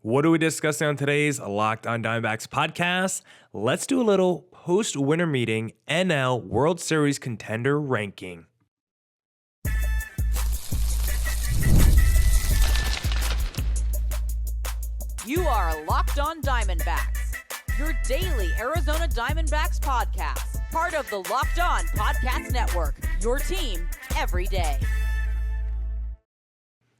What are we discussing on today's Locked on Diamondbacks podcast? Let's do a little post-winter meeting NL World Series contender ranking. You are Locked on Diamondbacks, your daily Arizona Diamondbacks podcast, part of the Locked on Podcast Network, your team every day.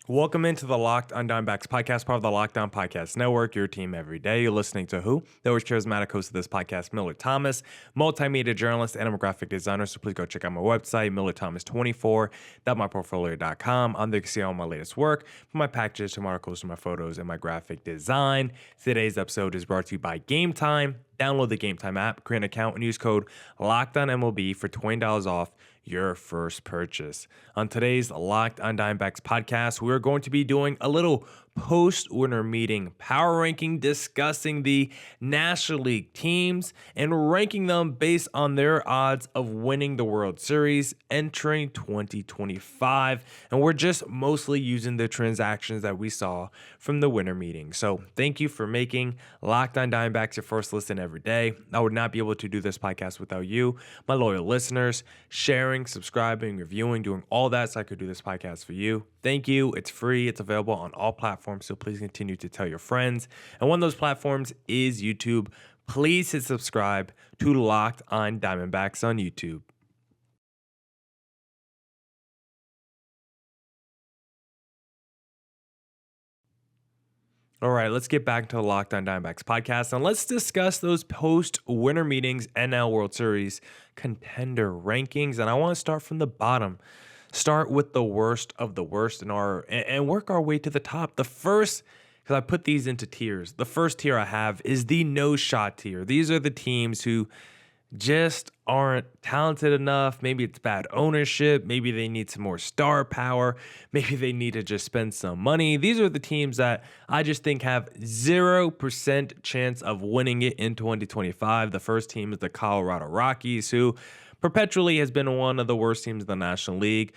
Welcome into the Locked on Diamondbacks podcast, part of the Locked on Podcast Network, your team every day. You're listening to who? The always charismatic host of this podcast, Millard Thomas, multimedia journalist and a graphic designer. So please go check out my website, millardthomas24.myportfolio.com. On there you can see all my latest work, from my packages to my articles to my photos and my graphic design. Today's episode is brought to you by Game Time. Download the Game Time app, create an account, and use code LOCKEDONMLB for $20 off your first purchase. On today's Locked on Diamondbacks podcast, we're going to be doing a little post-winter meeting power ranking, discussing the National League teams and ranking them based on their odds of winning the World Series entering 2025. And we're just mostly using the transactions that we saw from the winter meeting. So thank you for making Locked on Diamondbacks your first listen every day. I would not be able to do this podcast without you, my loyal listeners, sharing, subscribing, reviewing, doing all that so I could do this podcast for you. Thank you. It's free. It's available on all platforms, so please continue to tell your friends. And one of those platforms is YouTube. Please hit subscribe to Locked on Diamondbacks on YouTube. All right, let's get back to the Locked on Diamondbacks podcast, and let's discuss those post-winter meetings NL World Series contender rankings. And I want to start from the bottom. Start with the worst of the worst and work our way to the top. The first, because I put these into tiers. The first tier I have is the no-shot tier. These are the teams who just aren't talented enough. Maybe it's bad ownership. Maybe they need some more star power. Maybe they need to just spend some money. These are the teams that I just think have 0% chance of winning it in 2025. The first team is the Colorado Rockies, who perpetually has been one of the worst teams in the National League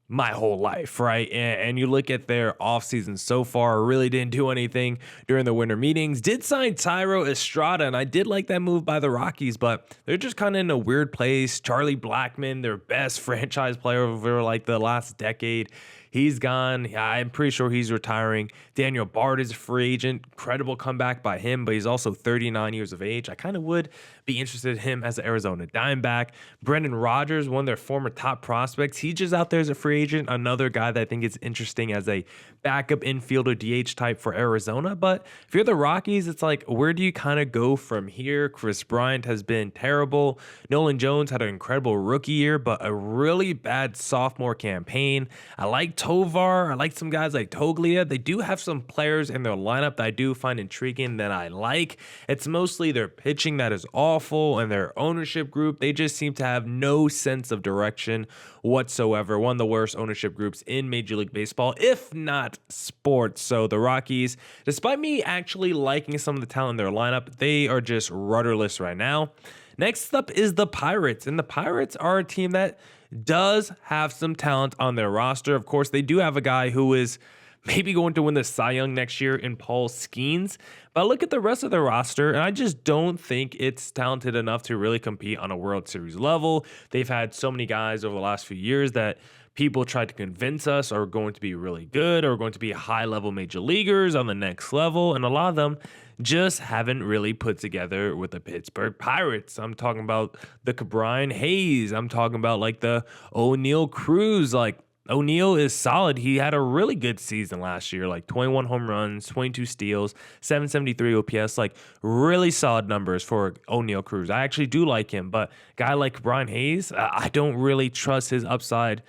my whole life, right? And you look at their offseason so far, really didn't do anything during the winter meetings. Did sign Thairo Estrada, and I did like that move by the Rockies, but they're just kind of in a weird place. Charlie Blackmon, their best franchise player over like the last decade, he's gone. I'm pretty sure he's retiring. Daniel Bard is a free agent. Incredible comeback by him, but he's also 39 years of age. I kind of would be interested in him as an Arizona Diamondback. Brendan Rodgers, one of their former top prospects, he's just out there as a free agent. Another guy that I think is interesting as a backup infielder DH type for Arizona. But if you're the Rockies, it's like, where do you kind of go from here? Chris Bryant has been terrible. Nolan Jones had an incredible rookie year, but a really bad sophomore campaign. I like Tovar. I like some guys like Toglia. They do have some players in their lineup that I do find intriguing that I like. It's mostly their pitching that is awful and their ownership group. They just seem to have no sense of direction whatsoever. One of the worst ownership groups in Major League Baseball, if not sports. So the Rockies, despite me actually liking some of the talent in their lineup, they are just rudderless right now. Next up is the Pirates, and the Pirates are a team that does have some talent on their roster. Of course, they do have a guy who is maybe going to win the Cy Young next year in Paul Skeens. But I look at the rest of the roster, and I just don't think it's talented enough to really compete on a World Series level. They've had so many guys over the last few years that people tried to convince us are going to be really good or going to be high-level major leaguers on the next level, and a lot of them just haven't really put together with the Pittsburgh Pirates. I'm talking about the Brian Hayes. I'm talking about like the O'Neal Cruz. Like, O'Neal is solid. He had a really good season last year, like 21 home runs, 22 steals, 773 OPS, like really solid numbers for O'Neal Cruz. I actually do like him, but a guy like Brian Hayes, I don't really trust his upside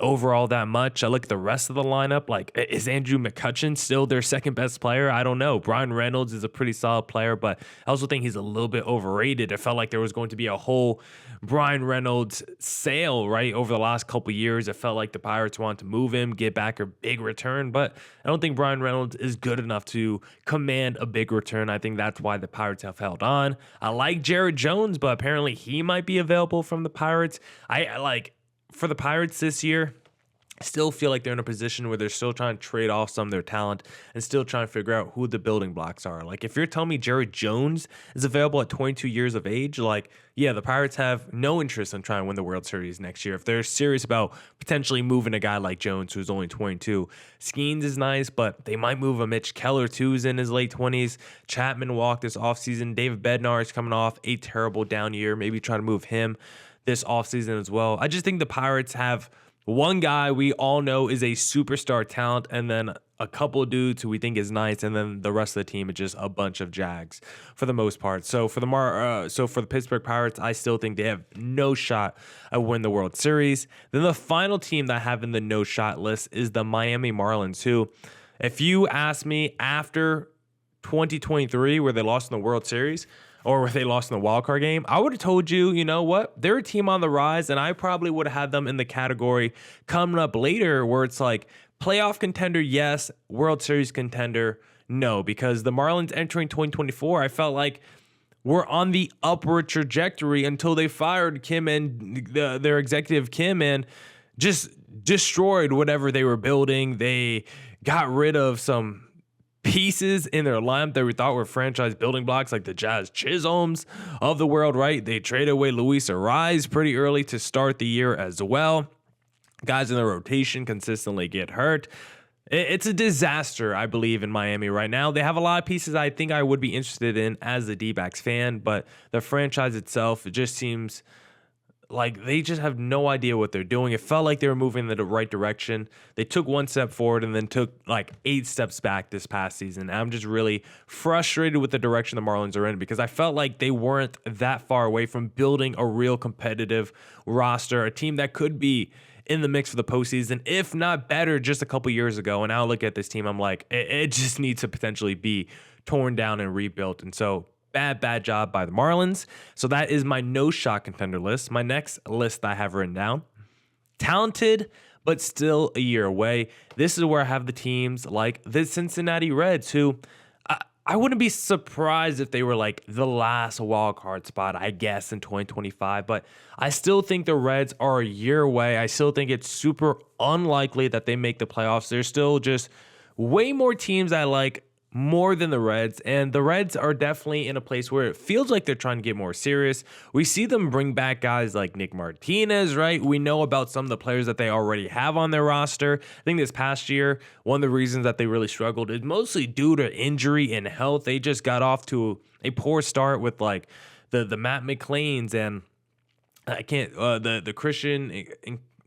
overall that much. I look at the rest of the lineup, like, is Andrew McCutchen still their second best player? I don't know. Brian Reynolds is a pretty solid player, but I also think he's a little bit overrated. It felt like there was going to be a whole Brian Reynolds sale, right? Over the last couple of years, it felt like the Pirates wanted to move him, get back a big return, but I don't think Brian Reynolds is good enough to command a big return. I think that's why the Pirates have held on. I like Jared Jones, but apparently he might be available from the Pirates. I like, for the Pirates this year, still feel like they're in a position where they're still trying to trade off some of their talent and still trying to figure out who the building blocks are. Like, if you're telling me Jerry Jones is available at 22 years of age, like, yeah, the Pirates have no interest in trying to win the World Series next year. If they're serious about potentially moving a guy like Jones, who's only 22, Skeens is nice, but they might move a Mitch Keller, too, who's in his late 20s. Chapman walked this offseason. David Bednar is coming off a terrible down year. Maybe try to move him this offseason as well. I just think the Pirates have one guy we all know is a superstar talent, and then a couple of dudes who we think is nice, and then the rest of the team is just a bunch of Jags for the most part. So for the Pittsburgh Pirates, I still think they have no shot at winning the World Series. Then the final team that I have in the no shot list is the Miami Marlins, who, if you ask me after 2023, where they lost in the World Series, or where they lost in the wild card game, I would have told you, you know what? They're a team on the rise, and I probably would have had them in the category coming up later where it's like playoff contender, yes, World Series contender, no, because the Marlins entering 2024, I felt like we're on the upward trajectory until they fired Kim and their executive Kim and just destroyed whatever they were building. They got rid of some pieces in their lineup that we thought were franchise building blocks, like the Jazz Chisholms of the world, right? They traded away Luis Ariz pretty early to start the year as well. Guys in the rotation consistently get hurt. It's a disaster, I believe, in Miami right now. They have a lot of pieces I think I would be interested in as a D-backs fan, but the franchise itself, it just seems like they just have no idea what they're doing. It felt like they were moving in the right direction. They took one step forward and then took like 8 steps back this past season. I'm just really frustrated with the direction the Marlins are in because I felt like they weren't that far away from building a real competitive roster, a team that could be in the mix for the postseason, if not better, just a couple years ago. And now I look at this team, I'm like, it just needs to potentially be torn down and rebuilt. And so bad job by the Marlins. So that is my no shot contender list. My next list that I have written down, talented, but still a year away. This is where I have the teams like the Cincinnati Reds, who I wouldn't be surprised if they were like the last wild card spot, I guess, in 2025. But I still think the Reds are a year away. I still think it's super unlikely that they make the playoffs. There's still just way more teams I like more than the Reds, and the Reds are definitely in a place where it feels like they're trying to get more serious. We see them bring back guys like Nick Martinez, right? We know about some of the players that they already have on their roster. I think this past year, one of the reasons that they really struggled is mostly due to injury and health. They just got off to a poor start with like the Matt McLeans and I can't the Christian.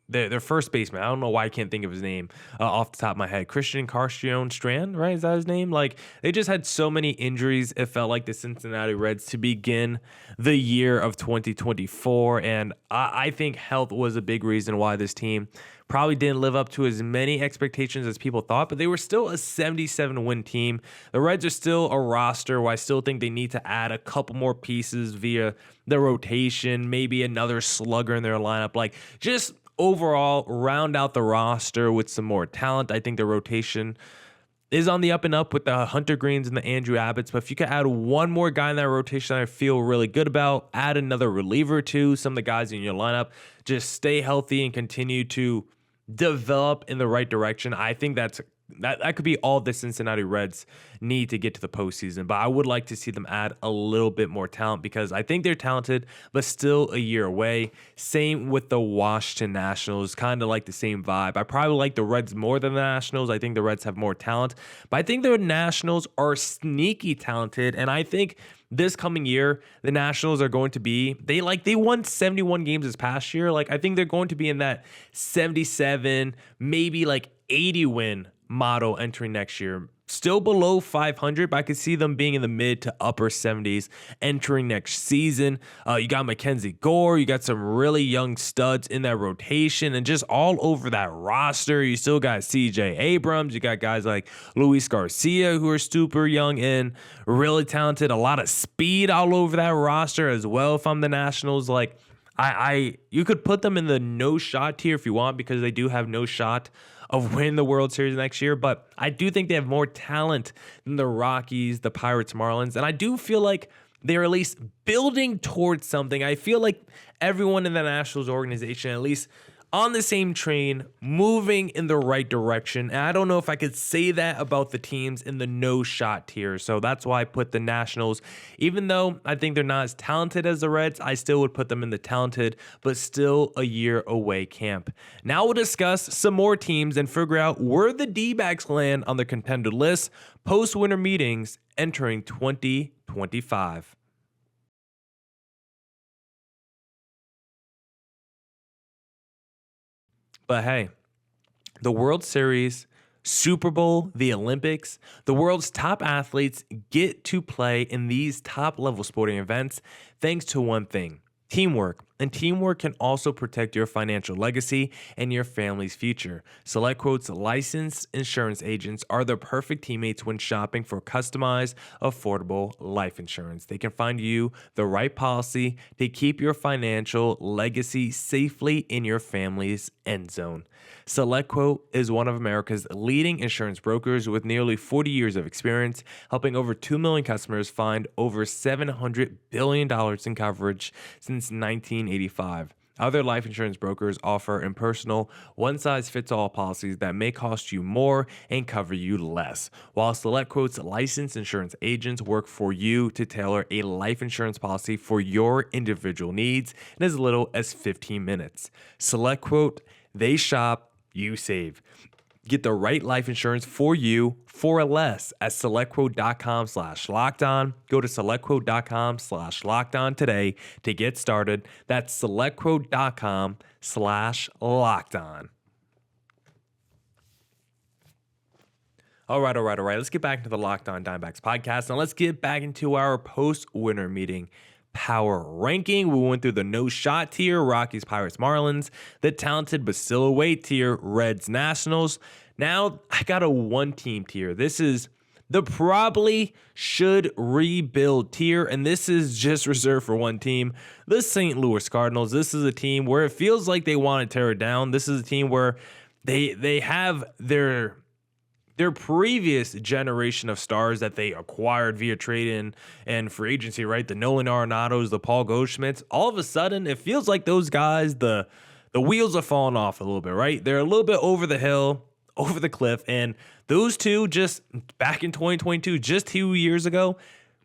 Their first baseman, I don't know why I can't think of his name off the top of my head. Christian Carcion Strand, right? Is that his name? Like, they just had so many injuries. It felt like the Cincinnati Reds to begin the year of 2024. And I think health was a big reason why this team probably didn't live up to as many expectations as people thought, but they were still a 77-win team. The Reds are still a roster where I still think they need to add a couple more pieces via the rotation, maybe another slugger in their lineup. Like, just overall, round out the roster with some more talent. I think the rotation is on the up and up with the Hunter Greens and the Andrew Abbotts. But if you could add one more guy in that rotation I feel really good about, add another reliever or two, some of the guys in your lineup, just stay healthy and continue to develop in the right direction. I think that could be all the Cincinnati Reds need to get to the postseason. But I would like to see them add a little bit more talent because I think they're talented, but still a year away. Same with the Washington Nationals, kind of like the same vibe. I probably like the Reds more than the Nationals. I think the Reds have more talent, but I think the Nationals are sneaky talented, and I think this coming year, the Nationals are going to be, they won 71 games this past year. Like, I think they're going to be in that 77, maybe like 80 win model entering next year. Still below 500, but I could see them being in the mid to upper 70s entering next season. You got Mackenzie Gore. You got some really young studs in that rotation and just all over that roster. You still got CJ Abrams. You got guys like Luis Garcia who are super young and really talented. A lot of speed all over that roster as well. If I'm the Nationals, like you could put them in the no shot tier if you want because they do have no shot of winning the World Series next year, but I do think they have more talent than the Rockies, the Pirates, Marlins, and I do feel like they're at least building towards something. I feel like everyone in the Nationals organization at least on the same train, moving in the right direction. And I don't know if I could say that about the teams in the no shot tier. So that's why I put the Nationals. Even though I think they're not as talented as the Reds, I still would put them in the talented, but still a year away camp. Now we'll discuss some more teams and figure out where the D-backs land on the contender list post-winter meetings entering 2025. But hey, the World Series, Super Bowl, the Olympics, the world's top athletes get to play in these top-level sporting events thanks to one thing: teamwork. And teamwork can also protect your financial legacy and your family's future. SelectQuote's licensed insurance agents are the perfect teammates when shopping for customized, affordable life insurance. They can find you the right policy to keep your financial legacy safely in your family's end zone. SelectQuote is one of America's leading insurance brokers with nearly 40 years of experience, helping over 2 million customers find over $700 billion in coverage since 1985. Other life insurance brokers offer impersonal, one-size-fits-all policies that may cost you more and cover you less, while SelectQuote's licensed insurance agents work for you to tailor a life insurance policy for your individual needs in as little as 15 minutes. SelectQuote, they shop, you save. Get the right life insurance for you for less at selectquote.com/lockedon. Go to selectquote.com/lockedon today to get started. That's selectquote.com/lockedon. All right. Let's get back into the Locked On Diamondbacks podcast. Now let's get back into our post-winter meeting power ranking. We went through the no-shot tier, Rockies, Pirates, Marlins, the talented but still away tier, Reds, Nationals. Now I got a one-team tier. This is the probably should rebuild tier, and this is just reserved for one team, the St. Louis Cardinals. This is a team where it feels like they want to tear it down. This is a team where they have their previous generation of stars that they acquired via trade and free agency, right? The Nolan Arenados, the Paul Goldschmidts. All of a sudden, it feels like those guys, the wheels are falling off a little bit, right? They're a little bit over the hill, over the cliff. And those two just back in 2022, just 2 years ago,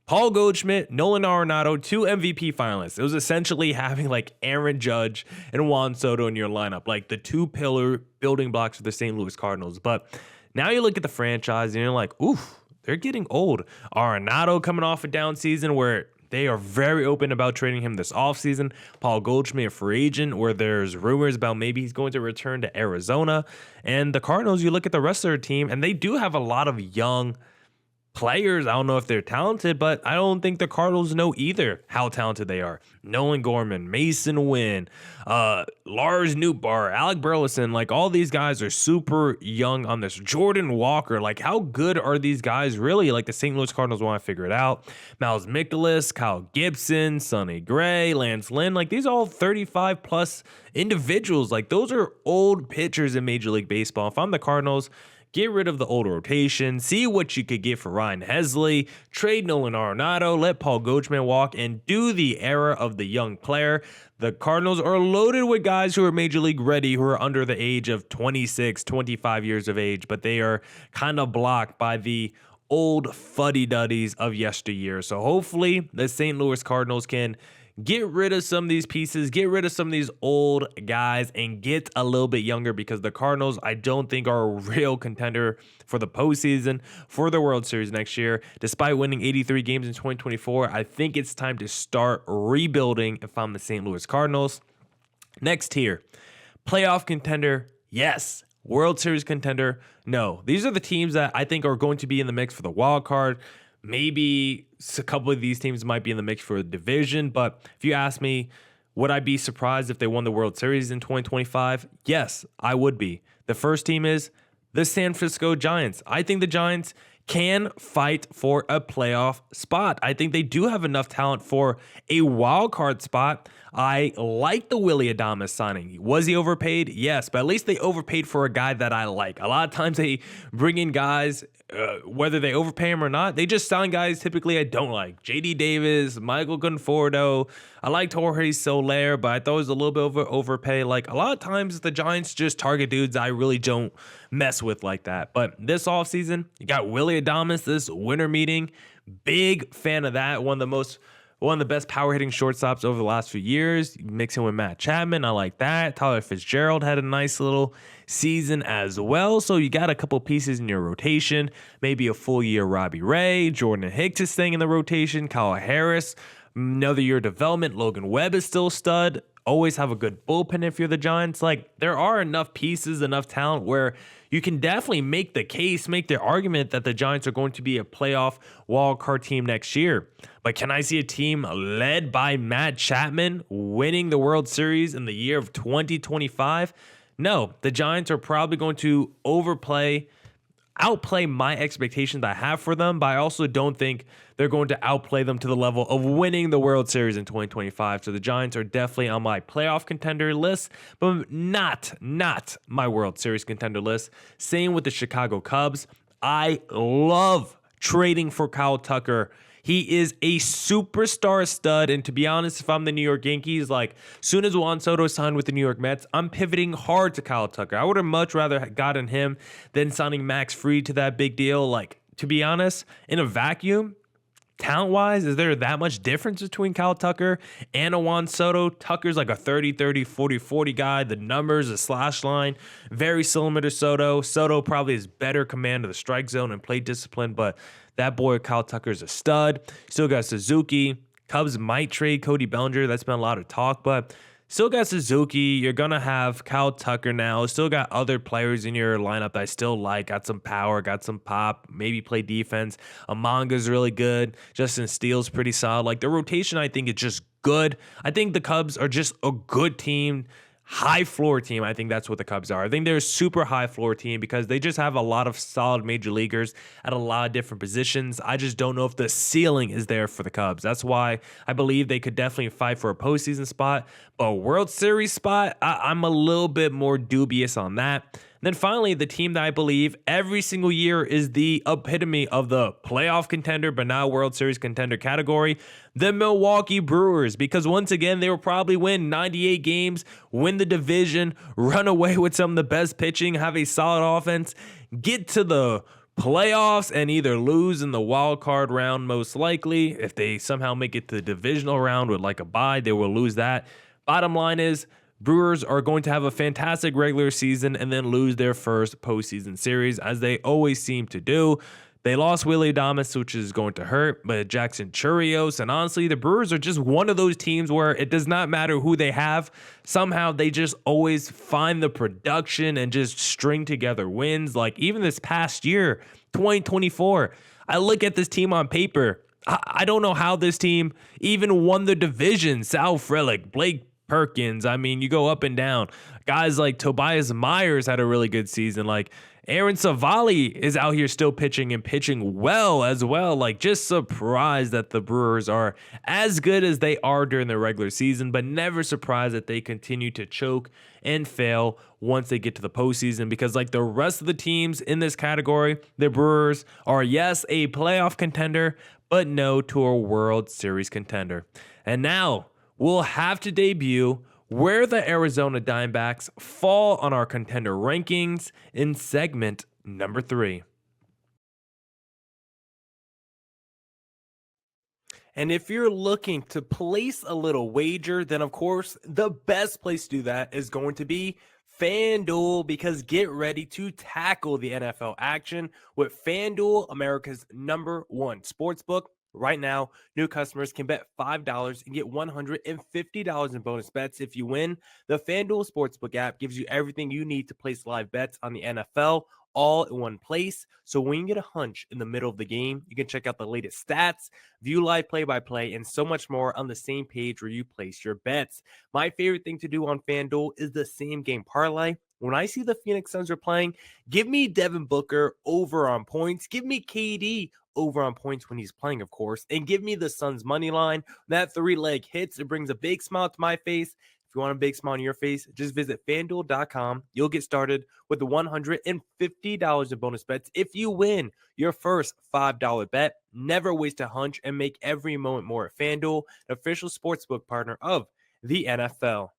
Paul Goldschmidt, Nolan Arenado, 2 MVP finalists. It was essentially having like Aaron Judge and Juan Soto in your lineup, like the 2 pillar building blocks for the St. Louis Cardinals. But now you look at the franchise and you're like, oof, they're getting old. Arenado coming off a down season where they are very open about trading him this offseason. Paul Goldschmidt, a free agent, where there's rumors about maybe he's going to return to Arizona. And the Cardinals, you look at the rest of their team, and they do have a lot of young players. I don't know if they're talented, but I don't think the Cardinals know either how talented they are. Nolan Gorman, Mason Wynn, Lars Nootbaar, Alec Burleson, like all these guys are super young on this. Jordan Walker, like how good are these guys really? Like the St. Louis Cardinals want to figure it out. Miles Mikolas, Kyle Gibson, Sonny Gray, Lance Lynn, like these are all 35 plus individuals. Like those are old pitchers in Major League Baseball. If I'm the Cardinals, get rid of the old rotation, see what you could get for Ryan Hesley, trade Nolan Arenado, let Paul Goldschmidt walk, and do the era of the young player. The Cardinals are loaded with guys who are Major League ready, who are under the age of 26, 25 years of age, but they are kind of blocked by the old fuddy-duddies of yesteryear. So hopefully the St. Louis Cardinals can get rid of some of these pieces, get rid of some of these old guys, and get a little bit younger, because the Cardinals, I don't think, are a real contender for the postseason, for the World Series next year. Despite winning 83 games in 2024, I think it's time to start rebuilding if I'm the St. Louis Cardinals. Next tier, playoff contender, yes. World Series contender, no. These are the teams that I think are going to be in the mix for the wild card. Maybe a couple of these teams might be in the mix for a division, but if you ask me, would I be surprised if they won the World Series in 2025? Yes, I would be. The first team is the San Francisco Giants. I think the Giants can fight for a playoff spot. I think they do have enough talent for a wild card spot. I like the Willy Adames signing. Was he overpaid? Yes, but at least they overpaid for a guy that I like. A lot of times they bring in guys whether they overpay him or not, they just sign guys typically I don't like. J.D. Davis, Michael Conforto. I liked Jorge Soler, but I thought it was a little bit overpay. Like, a lot of times the Giants just target dudes I really don't mess with like that. But this offseason, you got Willie Adames, this winter meeting. Big fan of that. One of the best power hitting shortstops over the last few years. Mix him with Matt Chapman. I like that. Tyler Fitzgerald had a nice little season as well. So you got a couple pieces in your rotation. Maybe a full year Robbie Ray. Jordan Hicks is staying in the rotation. Kyle Harris, another year of development. Logan Webb is still a stud. Always have a good bullpen if you're the Giants. Like, there are enough pieces, enough talent where you can definitely make the case, make the argument that the Giants are going to be a playoff wild card team next year. But can I see a team led by Matt Chapman winning the World Series in the year of 2025? No, the Giants are probably going to outplay my expectations I have for them, but I also don't think they're going to outplay them to the level of winning the World Series in 2025. So the Giants are definitely on my playoff contender list, but not my World Series contender list. Same with the Chicago Cubs. I love trading for Kyle Tucker. He is a superstar stud, and to be honest, if I'm the New York Yankees, like, soon as Juan Soto signed with the New York Mets, I'm pivoting hard to Kyle Tucker. I would have much rather gotten him than signing Max Fried to that big deal. Like, to be honest, in a vacuum, talent-wise, is there that much difference between Kyle Tucker and a Juan Soto? Tucker's like a 30-30, 40-40 guy. The numbers, the slash line, very similar to Soto. Soto probably has better command of the strike zone and plate discipline, but that boy Kyle Tucker is a stud. Still got Suzuki. Cubs might trade Cody Bellinger. That's been a lot of talk, but still got Suzuki. You're going to have Kyle Tucker now. Still got other players in your lineup that I still like. Got some power, got some pop, maybe play defense. Amanga's really good. Justin Steele's pretty solid. Like, the rotation, I think, is just good. I think the Cubs are just a good team. High floor team. I think that's what the Cubs are. I think they're a super high floor team because they just have a lot of solid major leaguers at a lot of different positions. I just don't know if the ceiling is there for the Cubs. That's why I believe they could definitely fight for a postseason spot. But a World Series spot, I'm a little bit more dubious on that. And then finally, the team that I believe every single year is the epitome of the playoff contender, but now World Series contender category, the Milwaukee Brewers. Because once again, they will probably win 98 games, win the division, run away with some of the best pitching, have a solid offense, get to the playoffs and either lose in the wild card round most likely. If they somehow make it to the divisional round with like a bye, they will lose that. Bottom line is, Brewers are going to have a fantastic regular season and then lose their first postseason series, as they always seem to do. They lost Willie Adames, which is going to hurt, but Jackson Churios, and honestly, the Brewers are just one of those teams where it does not matter who they have. Somehow they just always find the production and just string together wins. Like, even this past year, 2024, I look at this team on paper. I don't know how this team even won the division. Sal Frelick, Blake Perkins. I mean, you go up and down. Guys like Tobias Myers had a really good season. Like, Aaron Savali is out here still pitching and pitching well as well. Like, just surprised that the Brewers are as good as they are during the regular season, but never surprised that they continue to choke and fail once they get to the postseason, because like the rest of the teams in this category, the Brewers are, yes, a playoff contender, but no to a World Series contender. And now we'll have to debut where the Arizona Diamondbacks fall on our contender rankings in segment number 3. And if you're looking to place a little wager, then of course the best place to do that is going to be FanDuel, because get ready to tackle the NFL action with FanDuel, America's #1 sportsbook. Right now, new customers can bet $5 and get $150 in bonus bets if you win. The FanDuel Sportsbook app gives you everything you need to place live bets on the NFL all in one place. So when you get a hunch in the middle of the game, you can check out the latest stats, view live play-by-play, and so much more on the same page where you place your bets. My favorite thing to do on FanDuel is the same game parlay. When I see the Phoenix Suns are playing, give me Devin Booker over on points. Give me KD over on points when he's playing, of course. And give me the Suns money line. That 3-leg hits. It brings a big smile to my face. If you want a big smile on your face, just visit FanDuel.com. You'll get started with $150 in bonus bets if you win your first $5 bet. Never waste a hunch and make every moment more at FanDuel, the official sportsbook partner of the NFL.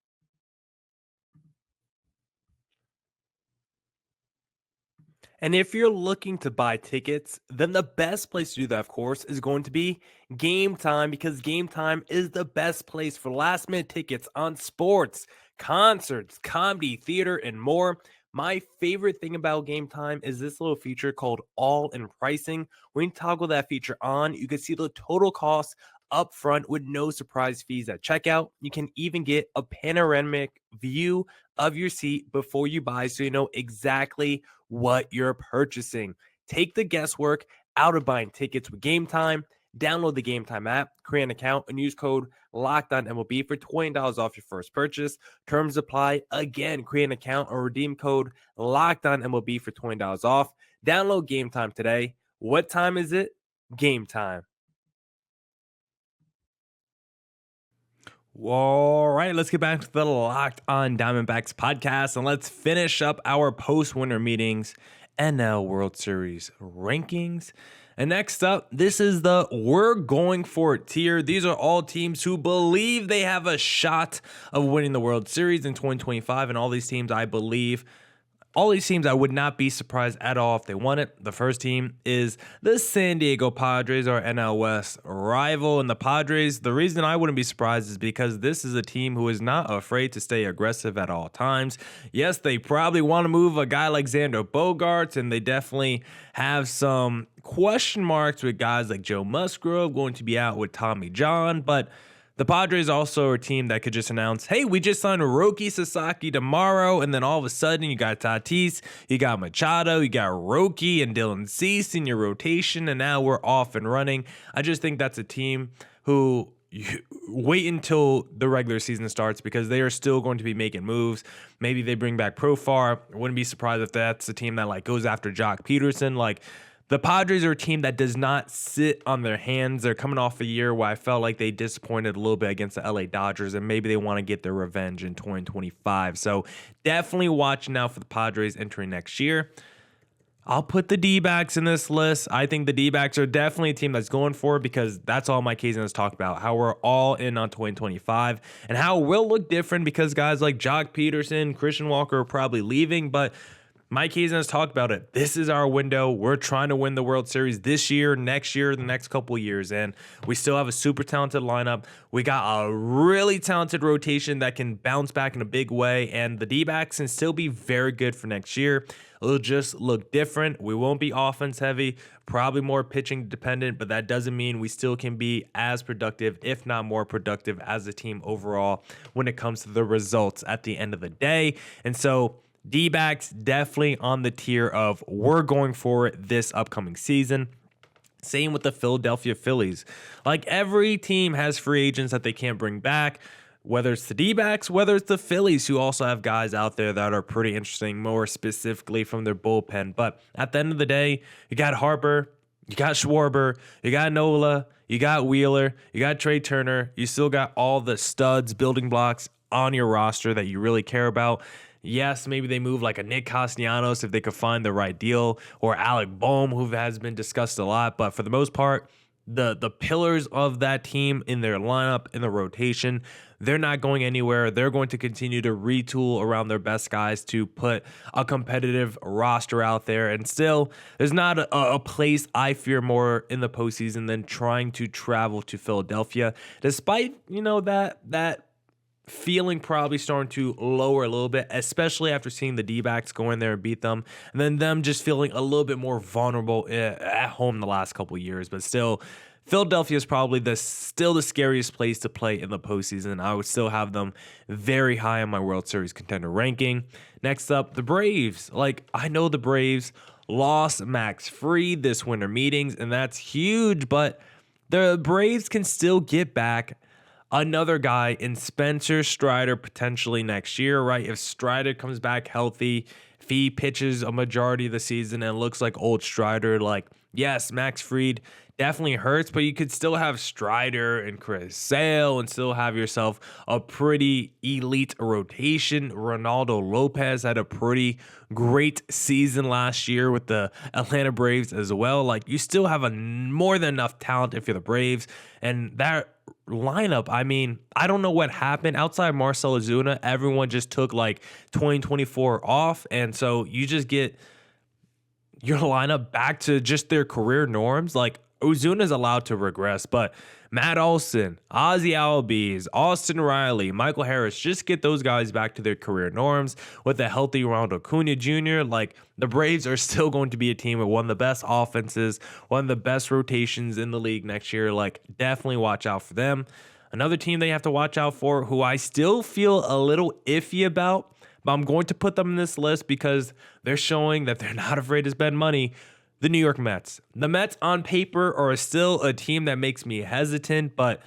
And if you're looking to buy tickets, then the best place to do that, of course, is going to be Game Time, because Game Time is the best place for last minute tickets on sports, concerts, comedy, theater, and more. My favorite thing about Game Time is this little feature called All In Pricing. When you toggle that feature on, you can see the total cost up front with no surprise fees at checkout. You can even get a panoramic view of your seat before you buy, so you know exactly what you're purchasing. Take the guesswork out of buying tickets with Game Time. Download the Game Time app, create an account, and use code LOCKEDONMLB for $20 off your first purchase. Terms apply. Again, create an account or redeem code LOCKEDONMLB for $20 off. Download Game Time today. What time is it? Game time. All right, let's get back to the Locked On Diamondbacks podcast, and let's finish up our post-winter meetings NL World Series rankings. And next up, this is the We're Going For It tier. These are all teams who believe they have a shot of winning the World Series in 2025, and all these teams I would not be surprised at all if they won it. The first team is the San Diego Padres, our NL West rival. And the Padres, the reason I wouldn't be surprised is because this is a team who is not afraid to stay aggressive at all times. Yes, they probably want to move a guy like Xander Bogaerts, and they definitely have some question marks with guys like Joe Musgrove going to be out with Tommy John, but the Padres also are a team that could just announce, hey, we just signed Roki Sasaki tomorrow, and then all of a sudden you got Tatis, you got Machado, you got Roki and Dylan Cease in your rotation, and now we're off and running. I just think that's a team who wait until the regular season starts, because they are still going to be making moves. Maybe they bring back Profar. I wouldn't be surprised if that's a team that goes after Jock Peterson. The Padres are a team that does not sit on their hands. They're coming off a year where I felt like they disappointed a little bit against the LA Dodgers, and maybe they want to get their revenge in 2025. So definitely watching out for the Padres entering next year. I'll put the D-backs in this list. I think the D-backs are definitely a team that's going for it, because that's all Mike Hazen has talked about, how we're all in on 2025 and how we'll look different because guys like Jock Peterson, Christian Walker are probably leaving, but Mike Hazen has talked about it. This is our window. We're trying to win the World Series this year, next year, the next couple years, and we still have a super talented lineup. We got a really talented rotation that can bounce back in a big way, and the D-backs can still be very good for next year. It'll just look different. We won't be offense heavy, probably more pitching dependent, but that doesn't mean we still can be as productive, if not more productive, as a team overall when it comes to the results at the end of the day. And so D-backs definitely on the tier of we're going for it this upcoming season. Same with the Philadelphia Phillies. Every team has free agents that they can't bring back, whether it's the D-backs, whether it's the Phillies, who also have guys out there that are pretty interesting, more specifically from their bullpen. But at the end of the day, you got Harper, you got Schwarber, you got Nola, you got Wheeler, you got Trey Turner. You still got all the studs, building blocks on your roster that you really care about. Yes, maybe they move like a Nick Castellanos if they could find the right deal, or Alec Boehm, who has been discussed a lot. But for the most part, the pillars of that team in their lineup, in the rotation, they're not going anywhere. They're going to continue to retool around their best guys to put a competitive roster out there. And still, there's not a place I fear more in the postseason than trying to travel to Philadelphia, despite, that feeling probably starting to lower a little bit, especially after seeing the D-backs go in there and beat them, and then them just feeling a little bit more vulnerable at home the last couple of years. But still, Philadelphia is probably still the scariest place to play in the postseason. I would still have them very high on my World Series contender ranking. Next up, the Braves. I know the Braves lost Max Fried this winter meetings, and that's huge, but the Braves can still get back another guy in Spencer Strider potentially next year, right? If Strider comes back healthy, if he pitches a majority of the season and looks like old Strider, Yes, Max Fried definitely hurts, but you could still have Strider and Chris Sale and still have yourself a pretty elite rotation. Ronaldo Lopez had a pretty great season last year with the Atlanta Braves as well. Like, you still have more than enough talent if you're the Braves. And that lineup, I mean, I don't know what happened. Outside Marcell Ozuna, everyone just took like 2024 off. And so you just get your lineup back to just their career norms. Like, Ozuna's allowed to regress, but Matt Olson, Ozzie Albies, Austin Riley, Michael Harris, just get those guys back to their career norms with a healthy Ronald Acuna Jr. Like, the Braves are still going to be a team with one of the best offenses, one of the best rotations in the league next year. Like, definitely watch out for them. Another team they have to watch out for, who I still feel a little iffy about, but I'm going to put them in this list because they're showing that they're not afraid to spend money. The New York Mets. The Mets on paper are still a team that makes me hesitant, but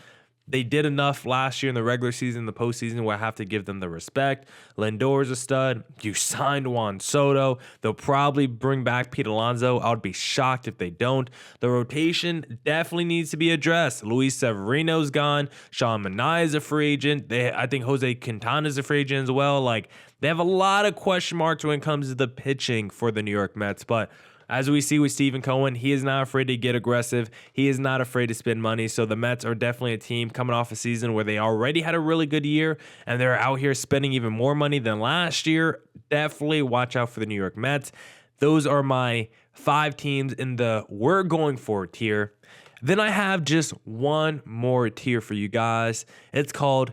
they did enough last year in the regular season, the postseason, where I have to give them the respect. Lindor's a stud. You signed Juan Soto. They'll probably bring back Pete Alonso. I would be shocked if they don't. The rotation definitely needs to be addressed. Luis Severino's gone. Sean Manaea is a free agent. I think Jose Quintana is a free agent as well. Like, they have a lot of question marks when it comes to the pitching for the New York Mets, but as we see with Stephen Cohen, he is not afraid to get aggressive. He is not afraid to spend money. So the Mets are definitely a team coming off a season where they already had a really good year and they're out here spending even more money than last year. Definitely watch out for the New York Mets. Those are my 5 teams in the we're going for tier. Then I have just one more tier for you guys. It's called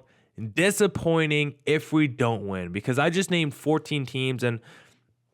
disappointing if we don't win, because I just named 14 teams, and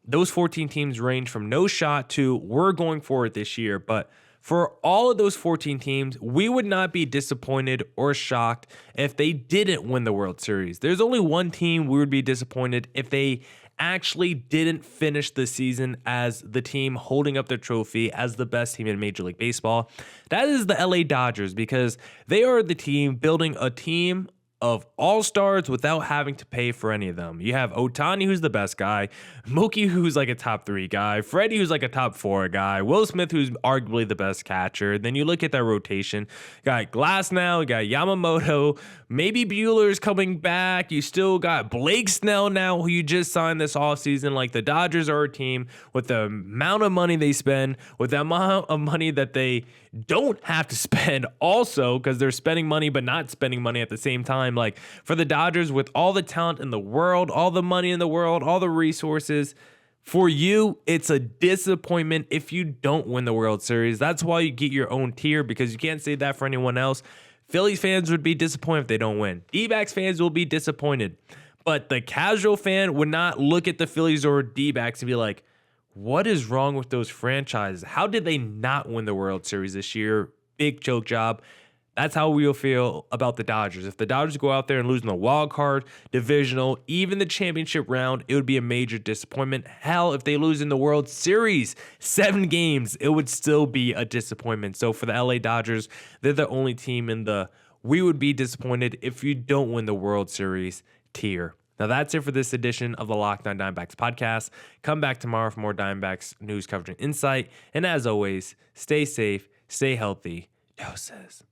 those 14 teams range from no shot to we're going for it this year. But for all of those 14 teams, we would not be disappointed or shocked if they didn't win the World Series. There's only one team we would be disappointed if they actually didn't finish the season as the team holding up their trophy as the best team in Major League Baseball. That is the LA Dodgers, because they are the team building a team of all-stars without having to pay for any of them. You have Ohtani, who's the best guy, Mookie, who's like a top 3 guy, Freddie, who's like a top 4 guy, Will Smith, who's arguably the best catcher. Then you look at that rotation, you got Glass now, you got Yamamoto, maybe Buehler's coming back. You still got Blake Snell now, who you just signed this offseason. Like, the Dodgers are a team with the amount of money they spend, with the amount of money that they don't have to spend also, because they're spending money but not spending money at the same time. Like, for the Dodgers, with all the talent in the world, all the money in the world, all the resources, for you, it's a disappointment if you don't win the World Series. That's why you get your own tier, because you can't say that for anyone else. Phillies fans would be disappointed if they don't win. D-backs fans will be disappointed. But the casual fan would not look at the Phillies or D-backs and be like, what is wrong with those franchises? How did they not win the World Series this year? Big choke job. That's how we'll feel about the Dodgers. If the Dodgers go out there and lose in the wild card, divisional, even the championship round, it would be a major disappointment. Hell, if they lose in the World Series, 7 games, it would still be a disappointment. So for the LA Dodgers, they're the only team in the we would be disappointed if you don't win the World Series tier. Now, that's it for this edition of the Locked On Diamondbacks podcast. Come back tomorrow for more Diamondbacks news, coverage, and insight. And as always, stay safe, stay healthy. Doses.